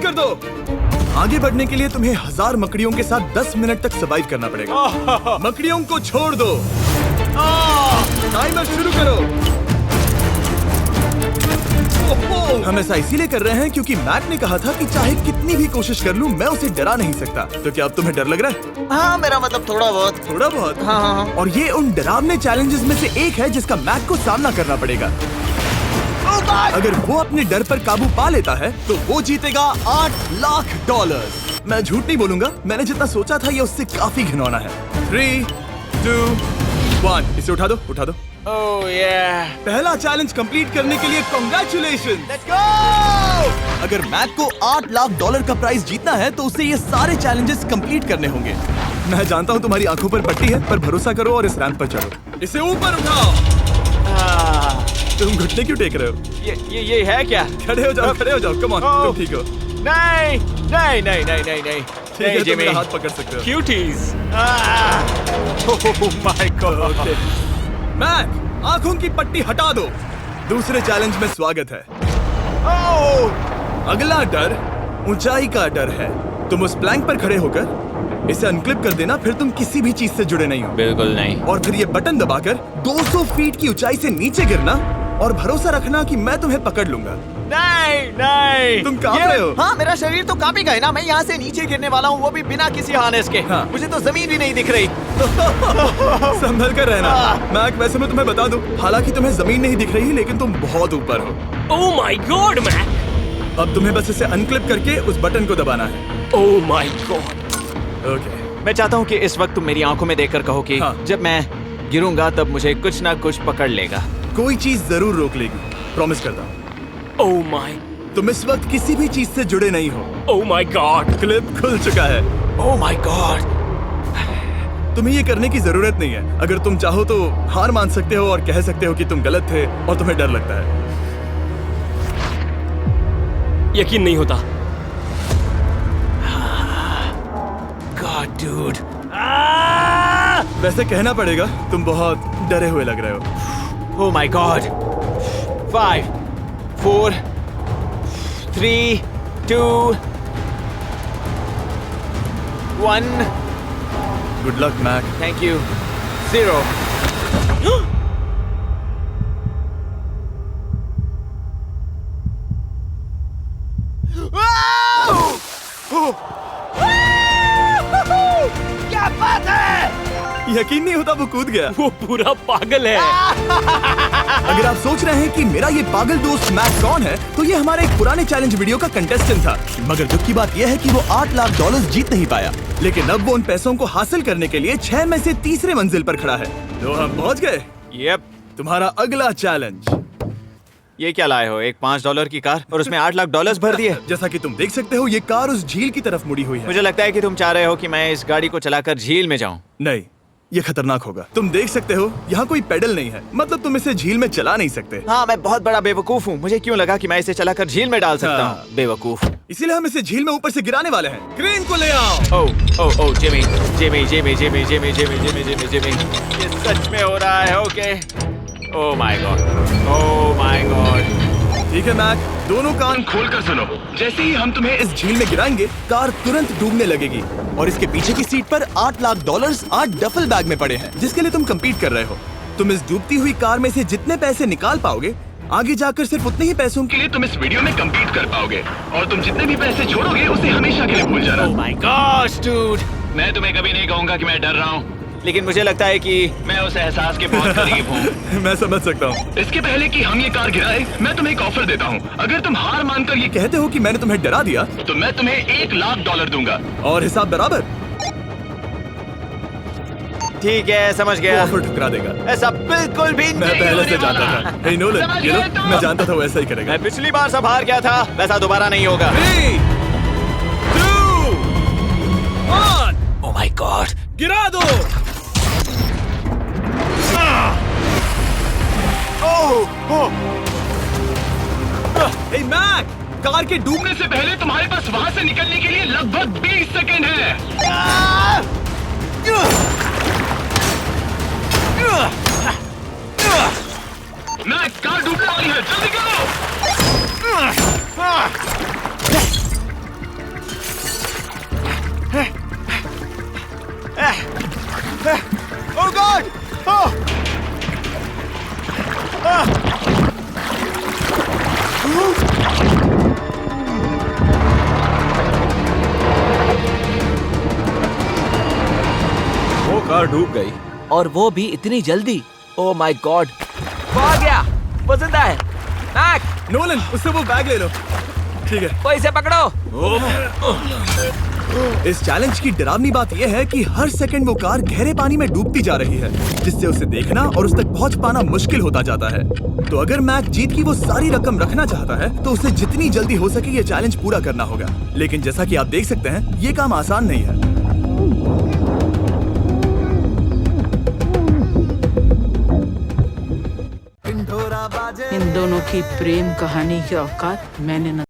कर दो। आगे बढ़ने के लिए तुम्हें 1000 मकड़ियों के साथ 10 मिनट तक सर्वाइव करना पड़ेगा। मकड़ियों को छोड़ दो। टाइमर शुरू करो। हम ऐसा इसीलिए कर रहे हैं क्योंकि मैक ने कहा था कि चाहे कितनी भी कोशिश कर लूं, मैं उसे डरा नहीं सकता। तो क्या अब तुम्हें डर लग रहा है? हाँ, मेरा मतलब थोड़ा बहुत। थोड़ा बहुत? हाँ। और ये उन डरावने चैलेंजेस में से एक है जिसका मैक को सामना करना पड़ेगा। अगर वो अपने डर पर काबू पा लेता है तो वो जीतेगा $8 लाख। मैं झूठ नहीं बोलूंगा, मैंने जितना सोचा था ये उससे काफी घिनौना है। 3, 2, 1, इसे उठा दो, उठा दो। ओह yeah. पहला चैलेंज कंप्लीट करने के लिए कांग्रेचुलेशन। Let's go! अगर मैक को $8 लाख का प्राइज जीतना है तो उसे ये सारे चैलेंजेस कंप्लीट करने होंगे। मैं जानता हूँ तुम्हारी आंखों पर पट्टी है, पर भरोसा करो और इस रैंप पर चढ़ो। इसे ऊपर उठाओ। तुम घुटने क्यों टेक रहे हो? ये है क्या? खड़े हो जाओ, खड़े हो जाओ। कम ऑन, तुम ठीक हो? नहीं। ठीक है, तुम मेरा हाथ पकड़ सकते हो। Cuties. Oh my God. Mac, आंखों की पट्टी हटा दो। दूसरे चैलेंज में स्वागत है। अगला डर ऊंचाई का डर है। तुम उस प्लैंक पर खड़े होकर इसे अनक्लिप कर देना, फिर तुम किसी भी चीज से जुड़े नहीं हो। बिल्कुल नहीं। और फिर ये बटन दबाकर 200 फीट की ऊंचाई से नीचे गिरना और भरोसा रखना कि मैं तुम्हें पकड़ लूंगा। नहीं। तुम कांप रहे हो? हाँ, मेरा शरीर तो कांपेगा ही ना। मैं यहाँ से नीचे गिरने वाला हूँ, वो भी बिना किसी हार्नेस के। हाँ। मुझे तो जमीन भी नहीं दिख रही। संभल कर रहना। मैक, वैसे मैं तुम्हें बता दूं, हालांकि तुम्हें जमीन नहीं दिख रही, लेकिन तुम बहुत ऊपर हो। Oh my God Mac. अब तुम्हें बस इसे अनक्लिप करके उस बटन को दबाना है। ओह माय गॉड। ओके। मैं चाहता हूँ कि इस वक्त तुम मेरी आंखों में देखकर कहो कि हाँ। जब मैं गिरूंगा तब मुझे कुछ ना कुछ पकड़ लेगा। कोई चीज जरूर रोक लेगी, प्रॉमिस करता हूँ। Oh my. तुम इस वक्त किसी भी चीज से जुड़े नहीं हो। Oh my God. क्लिप खुल चुका है। ओह माय गॉड। तुम्हें ये करने की जरूरत नहीं है। अगर तुम चाहो तो हार मान सकते हो और कह सकते हो कि तुम गलत थे और तुम्हें डर लगता है। यकीन नहीं होता। God dude. वैसे कहना पड़ेगा, तुम बहुत डरे हुए लग रहे हो। Oh my God. 5, 4, 3, 2, 1। Good luck Mac. Thank you. 0। क्या बात है? यकीन नहीं होता वो कूद गया। वो पूरा पागल है। अगर आप सोच रहे हैं कि मेरा ये पागल दोस्त मैक कौन है, तो ये हमारे एक पुराने चैलेंज वीडियो का कंटेस्टेंट था। मगर दुख की बात यह है कि वो $8 लाख जीत नहीं पाया। लेकिन अब वो उन पैसों को हासिल करने के लिए 6 में से तीसरे मंजिल पर खड़ा है। तो हम पहुंच गए। यप। तुम्हारा अगला चैलेंज। ये क्या लाए हो? एक $5 की कार और उसमें $8 लाख भर दिए। जैसा कि तुम देख सकते हो, ये कार उस झील की तरफ मुड़ी हुई है। मुझे लगता है कि तुम चाह रहे हो कि मैं इस गाड़ी को चलाकर झील में जाऊं। नहीं, ये खतरनाक होगा। तुम देख सकते हो, यहाँ कोई पेडल नहीं है, मतलब तुम इसे झील में चला नहीं सकते। हाँ, मैं बहुत बड़ा बेवकूफ हूँ। मुझे क्यों लगा कि मैं इसे चलाकर झील में डाल सकता हाँ। हूँ? बेवकूफ। इसीलिए हम इसे झील में ऊपर से गिराने वाले हैं। क्रेन को ले आओ। ओह जिमी। ये सच में हो रहा है। ओके। Oh my God. ठीक है मैक, दोनों कान खोलकर सुनो। जैसे ही हम तुम्हें इस झील में गिराएंगे, कार तुरंत डूबने लगेगी और इसके पीछे की सीट पर $8 लाख 8 डफल बैग में पड़े हैं, जिसके लिए तुम compete कर रहे हो। तुम इस डूबती हुई कार में से जितने पैसे निकाल पाओगे, आगे जाकर सिर्फ उतने ही पैसों के लिए तुम इस वीडियो में compete कर पाओगे। और तुम जितने भी पैसे छोड़ोगे, उसे हमेशा के लिए भूल जाना। ओह माय गॉड डूड। मैं तुम्हें कभी नहीं कहूंगा कि मैं डर रहा हूँ। लेकिन मुझे लगता है कि मैं उस एहसास के बहुत करीब हूँ। मैं समझ सकता हूँ। इसके पहले कि हम ये कार गिराए, मैं तुम्हें एक ऑफर देता हूँ। अगर तुम हार मानकर ये कहते हो कि मैंने तुम्हें डरा दिया, तो मैं तुम्हें $1 लाख दूंगा। और हिसाब बराबर। ठीक है, समझ वो गया। ऑफर ठुकरा देगा। ऐसा बिल्कुल भी मैं नहीं पहले होने से जानता वाला। था। हे नोलन, समझ ये लो, गए तुम? मैं जानता था वो ऐसा ही करेगा। मैं पिछली बार सब हार गया था, वैसा दोबारा नहीं होगा। 3, 2, 1, ओह माय गॉड। गिरा दो। हे मैक, कार के डूबने से पहले तुम्हारे पास वहाँ से निकलने के लिए लगभग 20 सेकंड है। मैं कार डूबने वाली है, जल्दी करो। कार डूब गई। और वो भी इतनी जल्दी। ओ माय गॉड, वो आ गया, वो जिंदा है। मैक, नोलन, उससे वो बैग ले लो। ठीक है। वो इसे पकड़ो। इस चैलेंज की डरावनी बात यह है कि हर सेकंड वो कार गहरे पानी में डूबती जा रही है, जिससे उसे देखना और उस तक पहुंच पाना मुश्किल होता जाता है। तो अगर मैक जीत की वो सारी रकम रखना चाहता है तो उसे जितनी जल्दी हो सके ये चैलेंज पूरा करना होगा। लेकिन जैसा कि आप देख सकते हैं, ये काम आसान नहीं है। इन दोनों की प्रेम कहानी की औकात मैंने न